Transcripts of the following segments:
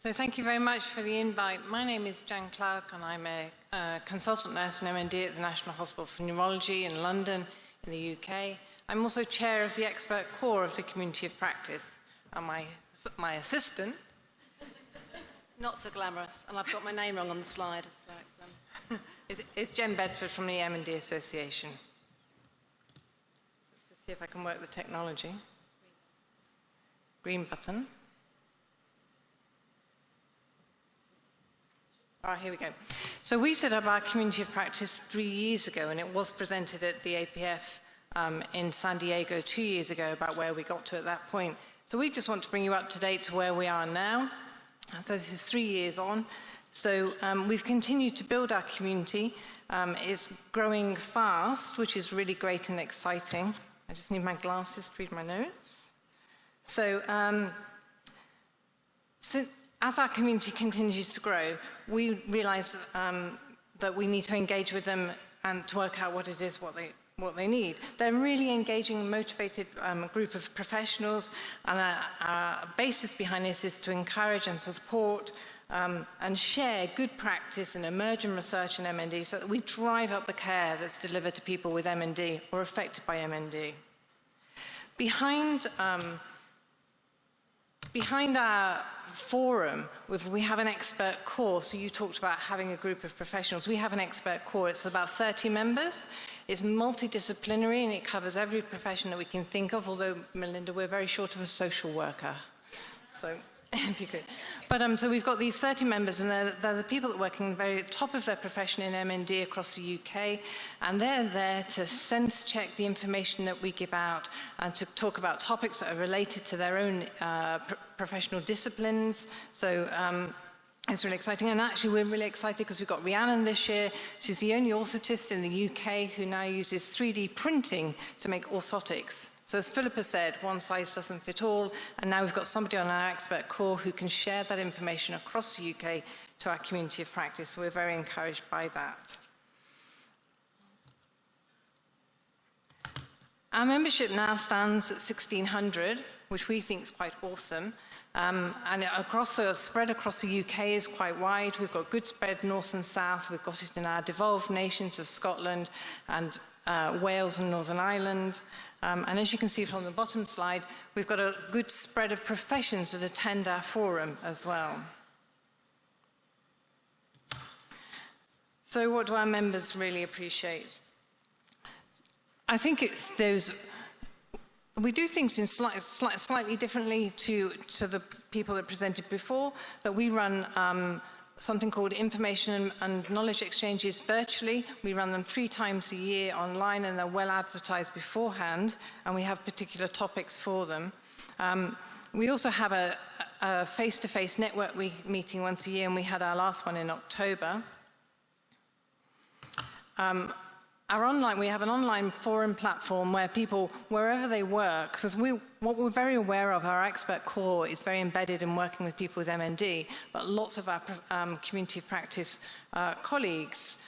So thank you very much for the invite. My name is Jan Clark and I'm a consultant nurse in MND at the National Hospital for Neurology in London in the UK. I'm also chair of the expert core of the Community of Practice. And my assistant... Not so glamorous, and I've got my name wrong on the slide. So it's Jen Bedford from the MND Association. Let's see if I can work the technology. Green button. Here we go. So we set up our Community of Practice 3 years ago, and it was presented at the APF in San Diego 2 years ago about where we got to at that point. So we just want to bring you up to date to where we are now. So this is 3 years on. So we've continued to build our community. It's growing fast, which is really great and exciting. I just need my glasses to read my notes. So as our community continues to grow, we realize that we need to engage with them and to work out what it is, what they need. They're really engaging and motivated group of professionals, and our basis behind this is to encourage and support and share good practice and emerging research in MND so that we drive up the care that's delivered to people with MND or affected by MND. Behind our forum, we have an expert core. So you talked about having a group of professionals. We have an expert core. It's about 30 members. It's multidisciplinary and it covers every profession that we can think of, although, Melinda, we're very short of a social worker. So if you could. But so we've got these 30 members, and they're the people that work in the very top of their profession in MND across the UK, and they're there to sense check the information that we give out and to talk about topics that are related to their own professional disciplines. So it's really exciting, and actually we're really excited because we've got Rhiannon this year. She's the only orthotist in the UK who now uses 3D printing to make orthotics. So as Philippa said, one size doesn't fit all, and now we've got somebody on our expert core who can share that information across the UK to our community of practice. So we're very encouraged by that. Our membership now stands at 1,600, which we think is quite awesome. And spread across the UK is quite wide. We've got good spread north and south. We've got it in our devolved nations of Scotland and Wales and Northern Ireland. And as you can see from the bottom slide, we've got a good spread of professions that attend our forum as well. So what do our members really appreciate? I think it's those... We do things in slightly differently to the people that presented before, that we run something called information and knowledge exchanges virtually. We run them 3 times a year online, and they're well advertised beforehand, and we have particular topics for them. We also have a face-to-face network meeting once a year, and we had our last one in October. We have an online forum platform where people, wherever they work, because what we're very aware of, our expert core is very embedded in working with people with MND, but lots of our community of practice colleagues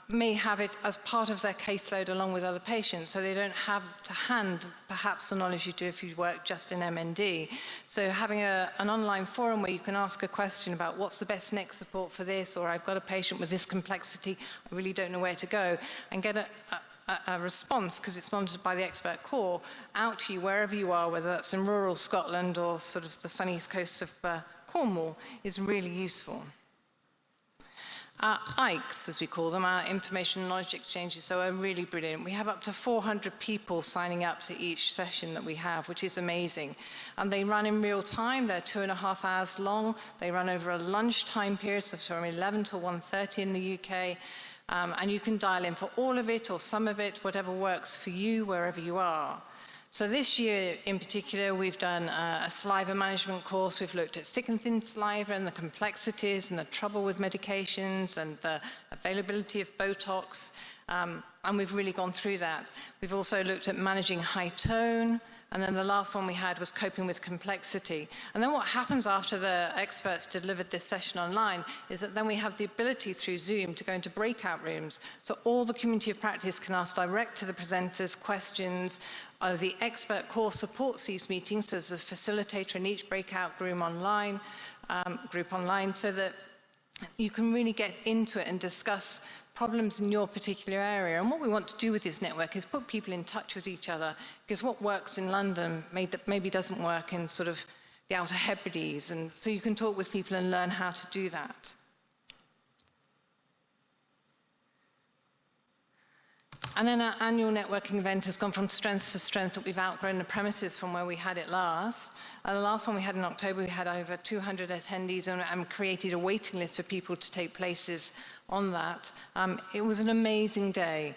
may have it as part of their caseload along with other patients, so they don't have to hand perhaps the knowledge you do if you work just in MND. So having an online forum where you can ask a question about what's the best next support for this, or I've got a patient with this complexity, I really don't know where to go, and get a response, because it's monitored by the expert core, out to you wherever you are, whether that's in rural Scotland or sort of the sunny coast of Cornwall, is really useful. Our IKEs, as we call them, our information and knowledge exchanges, so are really brilliant. We have up to 400 people signing up to each session that we have, which is amazing. And they run in real time. They're 2.5 hours long. They run over a lunchtime period, so from 11 till 1:30 in the UK. And you can dial in for all of it or some of it, whatever works for you, wherever you are. So this year in particular, we've done a saliva management course. We've looked at thick and thin saliva and the complexities and the trouble with medications and the availability of Botox. And we've really gone through that. We've also looked at managing high tone, And then the last one we had was coping with complexity. And then what happens after the experts delivered this session online is that then we have the ability through Zoom to go into breakout rooms. So all the community of practice can ask direct to the presenters questions. The expert core supports these meetings, so there's a facilitator in each breakout room online, group online, so that you can really get into it and discuss problems in your particular area. And what we want to do with this network is put people in touch with each other, because what works in London maybe doesn't work in sort of the Outer Hebrides, and so you can talk with people and learn how to do that. And then our annual networking event has gone from strength to strength, that we've outgrown the premises from where we had it last. The last one we had in October, we had over 200 attendees and created a waiting list for people to take places on that. It was an amazing day.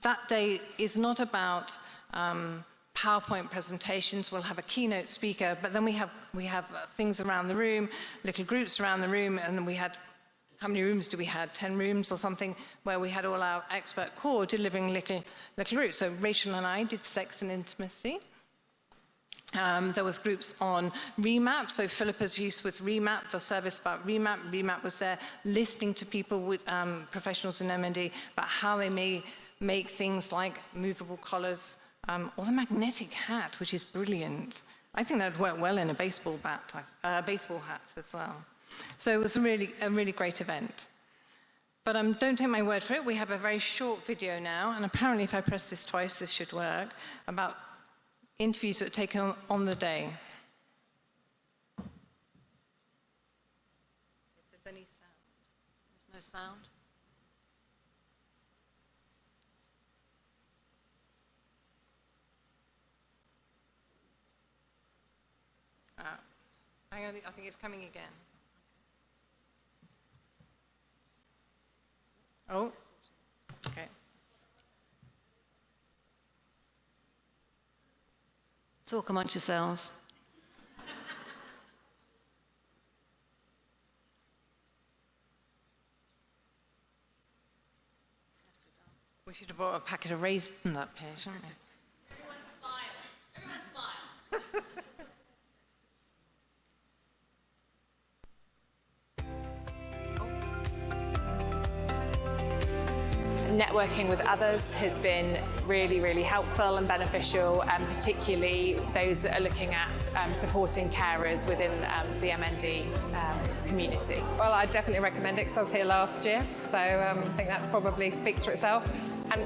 That day is not about PowerPoint presentations. We'll have a keynote speaker, but then we have things around the room, little groups around the room, and we had, how many rooms do we have? 10 rooms or something, where we had all our expert core delivering little groups. So Rachel and I did sex and intimacy. There was groups on Remap, so Philippa's use with Remap, the service about Remap. Remap was there listening to people with professionals in MND about how they may make things like movable collars or the magnetic hat, which is brilliant. I think that would work well in a baseball hat as well. So it was a really great event. But don't take my word for it. We have a very short video now, and apparently if I press this twice, this should work, about interviews that were taken on the day. If there's any sound. There's no sound. I think it's coming again. Oh, okay. Talk amongst yourselves. We should have brought a packet of raisins up here, shouldn't we? Everyone smile. Everyone smile. Networking with others has been really, really helpful and beneficial, and particularly those that are looking at supporting carers within the MND community. Well, I definitely recommend it because I was here last year, so I think that probably speaks for itself. And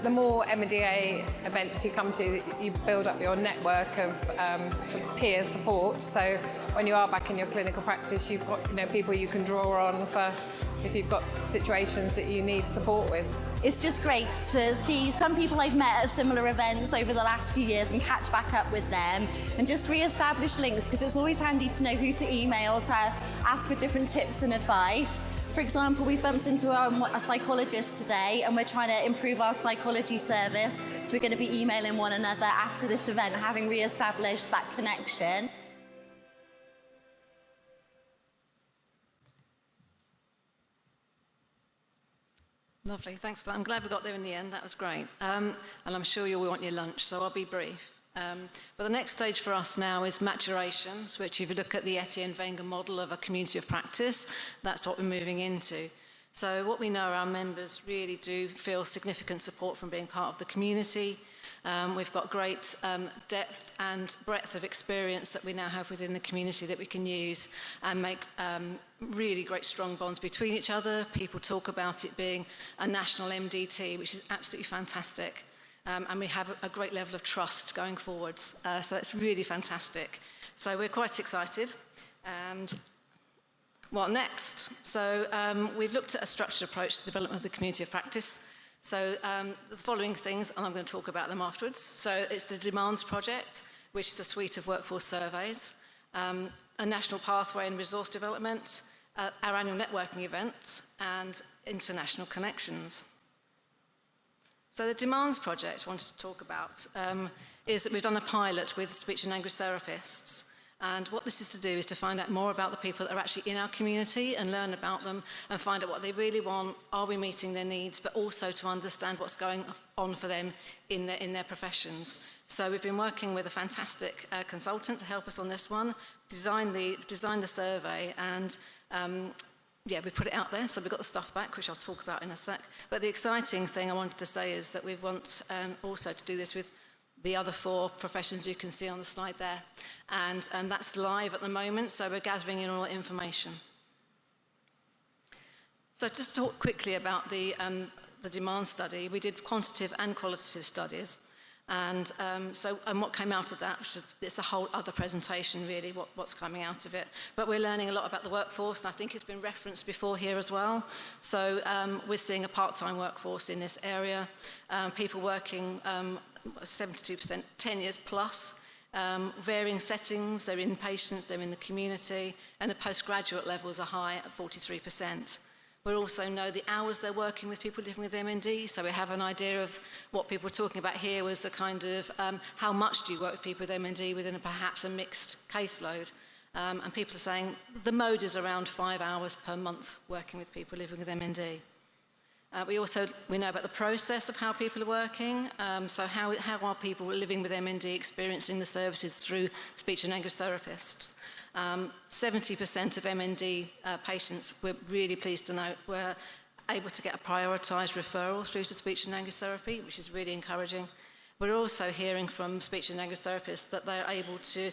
the more MNDA events you come to, you build up your network of peer support. So when you are back in your clinical practice, you've got people you can draw on for if you've got situations that you need support with. It's just great to see some people I've met at similar events over the last few years and catch back up with them and just re-establish links, because it's always handy to know who to email to ask for different tips and advice. For example, we bumped into a psychologist today, and we're trying to improve our psychology service, so we're going to be emailing one another after this event, having re-established that connection. Lovely, thanks for that. I'm glad we got there in the end. That was great. And I'm sure you'll want your lunch, so I'll be brief. But the next stage for us now is maturation, which if you look at the Etienne Wenger model of a community of practice, that's what we're moving into. So what we know, our members really do feel significant support from being part of the community. We've got great depth and breadth of experience that we now have within the community that we can use and make really great strong bonds between each other. People talk about it being a national MDT, which is absolutely fantastic. And we have a great level of trust going forwards. So that's really fantastic. So we're quite excited. And what next? So we've looked at a structured approach to the development of the community of practice. So the following things, and I'm going to talk about them afterwards. So it's the Demands Project, which is a suite of workforce surveys, a national pathway and resource development, our annual networking event, and international connections. So the Demands Project I wanted to talk about is that we've done a pilot with speech and language therapists, And what this is to do is to find out more about the people that are actually in our community and learn about them and find out what they really want, are we meeting their needs, but also to understand what's going on for them in their professions. So we've been working with a fantastic consultant to help us on this one, designed the survey, and yeah, we put it out there, so we've got the stuff back, which I'll talk about in a sec. But the exciting thing I wanted to say is that we want also to do this with the other 4 professions you can see on the slide there. And that's live at the moment, so we're gathering in all the information. So just to talk quickly about the demand study, we did quantitative and qualitative studies. And what came out of that, which is, it's a whole other presentation really, what's coming out of it. But we're learning a lot about the workforce, and I think it's been referenced before here as well. So we're seeing a part-time workforce in this area, people working 72%, 10 years plus, varying settings, they're inpatients, they're in the community, and the postgraduate levels are high at 43%. We also know the hours they're working with people living with MND, so we have an idea of what people were talking about here was the kind of how much do you work with people with MND within perhaps a mixed caseload. And people are saying the mode is around 5 hours per month working with people living with MND. We know about the process of how people are working, so how are people living with MND experiencing the services through speech and language therapists. 70% of MND patients, we're really pleased to note, were able to get a prioritised referral through to speech and language therapy, which is really encouraging. We're also hearing from speech and language therapists that they're able to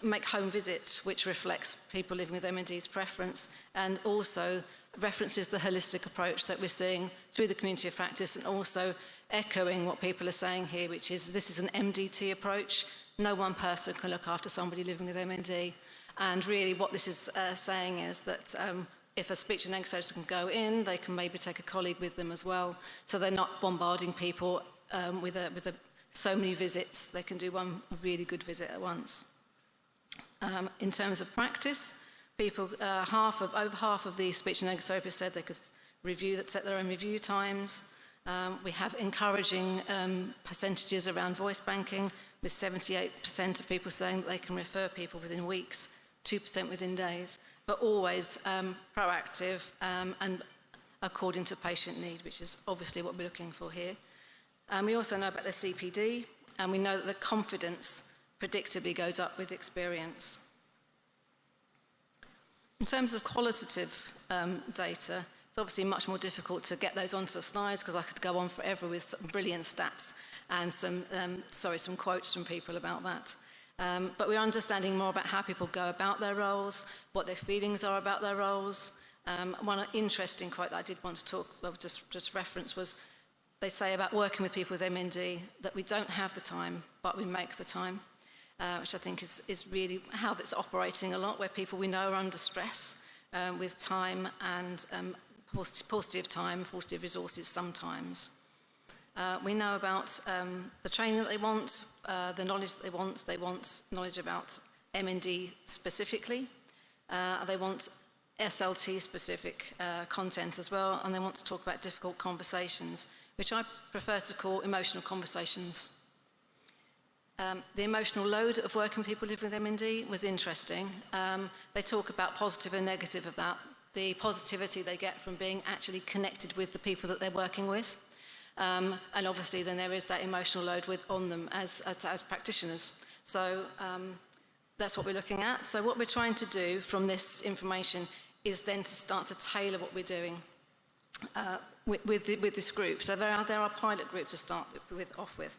make home visits, which reflects people living with MND's preference, and also references the holistic approach that we're seeing through the community of practice, and also echoing what people are saying here, which is this is an MDT approach. No one person can look after somebody living with MND. And really what this is saying is that if a speech and language therapist can go in, they can maybe take a colleague with them as well. So they're not bombarding people with so many visits. They can do one really good visit at once. In terms of practice, people, over half of the speech and language therapists said they could set their own review times. We have encouraging percentages around voice banking, with 78% of people saying that they can refer people within weeks, 2% within days, but always proactive and according to patient need, which is obviously what we're looking for here. We also know about the CPD, and we know that the confidence predictably goes up with experience. In terms of qualitative data, it's obviously much more difficult to get those onto the slides because I could go on forever with some brilliant stats and some quotes from people about that. But we're understanding more about how people go about their roles, what their feelings are about their roles. One interesting quote that I did want to just reference was, they say about working with people with MND that we don't have the time, but we make the time, which I think is really how that's operating a lot, where people we know are under stress with time and paucity of time, paucity of resources sometimes. We know about the training that they want, the knowledge that they want. They want knowledge about MND specifically. They want SLT-specific content as well, and they want to talk about difficult conversations, which I prefer to call emotional conversations. The emotional load of working with people living with MND was interesting. They talk about positive and negative of that. The positivity they get from being actually connected with the people that they're working with. And obviously then there is that emotional load on them as practitioners. So that's what we're looking at. So what we're trying to do from this information is then to start to tailor what we're doing with this group. So there are pilot groups to start off with.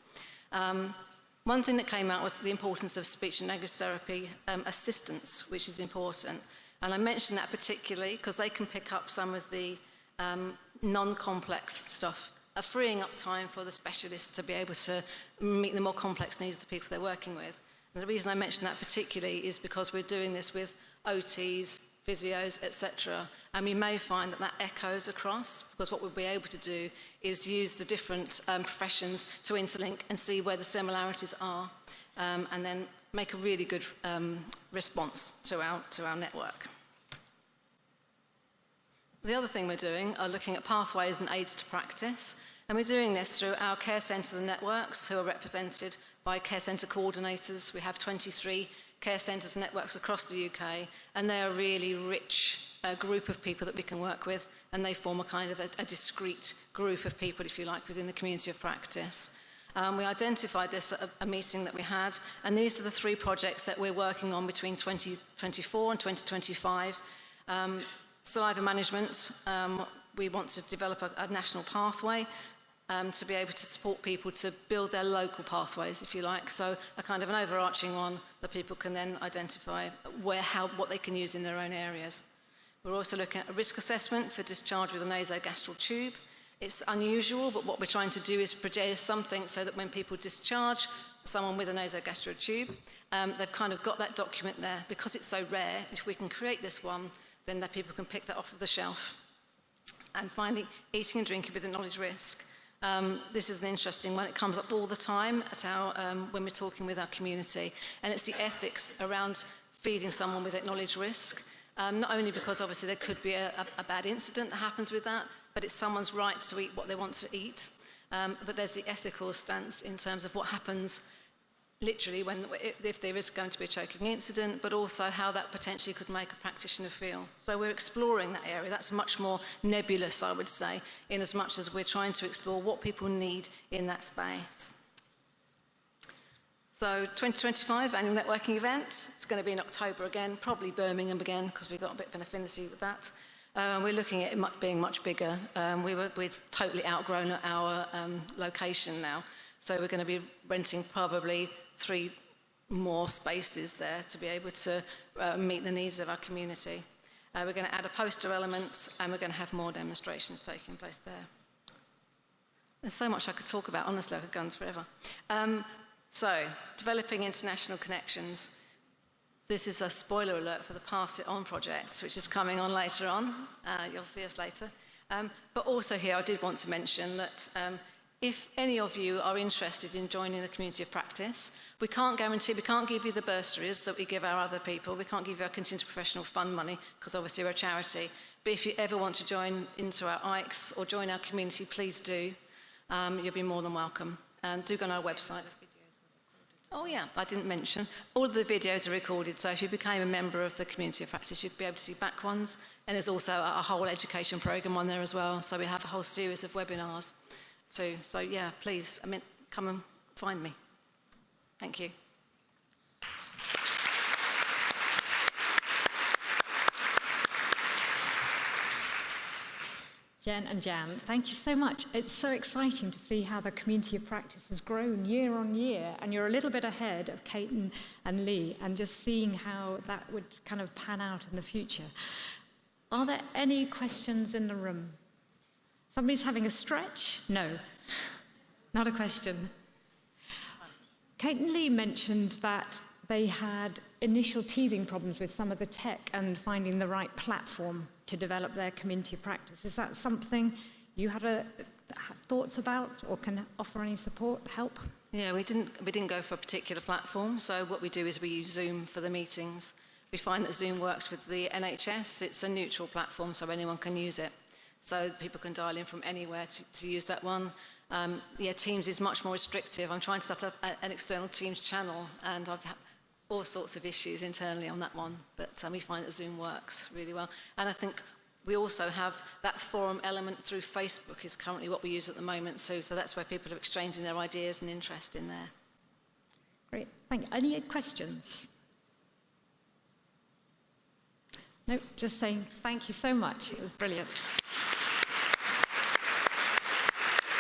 One thing that came out was the importance of speech and language therapy assistance, which is important. And I mention that particularly because they can pick up some of the non-complex stuff, freeing up time for the specialists to be able to meet the more complex needs of the people they're working with. And the reason I mention that particularly is because we're doing this with OTs, physios, etc. And we may find that echoes across, because what we'll be able to do is use the different professions to interlink and see where the similarities are, and then make a really good response to our network. The other thing we're doing are looking at pathways and aids to practice, and we're doing this through our care centres and networks who are represented by care centre coordinators. We have 23 care centres and networks across the UK, and they're a really rich group of people that we can work with, and they form a kind of a discrete group of people, if you like, within the community of practice. We identified this at a meeting that we had, and these are the 3 projects that we're working on between 2024 and 2025. Saliva management, we want to develop a national pathway to be able to support people to build their local pathways, if you like. So a kind of an overarching one that people can then identify what they can use in their own areas. We're also looking at a risk assessment for discharge with a nasogastral tube. It's unusual, but what we're trying to do is produce something so that when people discharge someone with a nasogastral tube, they've kind of got that document there. Because it's so rare, if we can create this one, then that people can pick that off of the shelf. And finally, eating and drinking with a knowledge risk. This is an interesting one. It comes up all the time at when we're talking with our community. And it's the ethics around feeding someone with that knowledge risk. Not only because obviously there could be a bad incident that happens with that, but it's someone's right to eat what they want to eat. But there's the ethical stance in terms of what happens literally if there is going to be a choking incident, but also how that potentially could make a practitioner feel. So we're exploring that area. That's much more nebulous, I would say, in as much as we're trying to explore what people need in that space. So 2025 annual networking event, it's going to be in October again, probably Birmingham again, because we've got a bit of an affinity with that. We're looking at it being much bigger. We've totally outgrown our location now. So we're going to be renting probably 3 more spaces there to be able to meet the needs of our community. We're going to add a poster element, and we're going to have more demonstrations taking place there. There's so much I could talk about. Honestly, I could go on forever. So, developing international connections. This is a spoiler alert for the Pass It On project, which is coming on later on. You'll see us later. But also here, I did want to mention that if any of you are interested in joining the community of practice, we can't give you the bursaries that we give our other people. We can't give you our continuing professional fund money, because obviously we're a charity. But if you ever want to join into our IKES or join our community, please do. You'll be more than welcome. And do go on our website. Oh yeah, I didn't mention. All of the videos are recorded, so if you became a member of the community of practice, you'd be able to see back ones. And there's also a whole education programme on there as well, so we have a whole series of webinars too. So yeah, please, come and find me. Thank you. Jen and Jan, thank you so much. It's so exciting to see how the community of practice has grown year on year, and you're a little bit ahead of Kate and Lee, and just seeing how that would kind of pan out in the future. Are there any questions in the room? Somebody's having a stretch? No, not a question. Kate and Lee mentioned that they had initial teething problems with some of the tech and finding the right platform to develop their community of practice. Is that something you had thoughts about, or can offer any support, help? Yeah, we didn't go for a particular platform. So what we do is we use Zoom for the meetings. We find that Zoom works with the NHS. It's a neutral platform, so anyone can use it. So people can dial in from anywhere to use that one. Teams is much more restrictive. I'm trying to set up an external Teams channel, and I've had all sorts of issues internally on that one, but we find that Zoom works really well. And I think we also have that forum element through Facebook is currently what we use at the moment, so that's where people are exchanging their ideas and interest in there. Great, thank you. Any questions? No, just saying thank you so much. It was brilliant.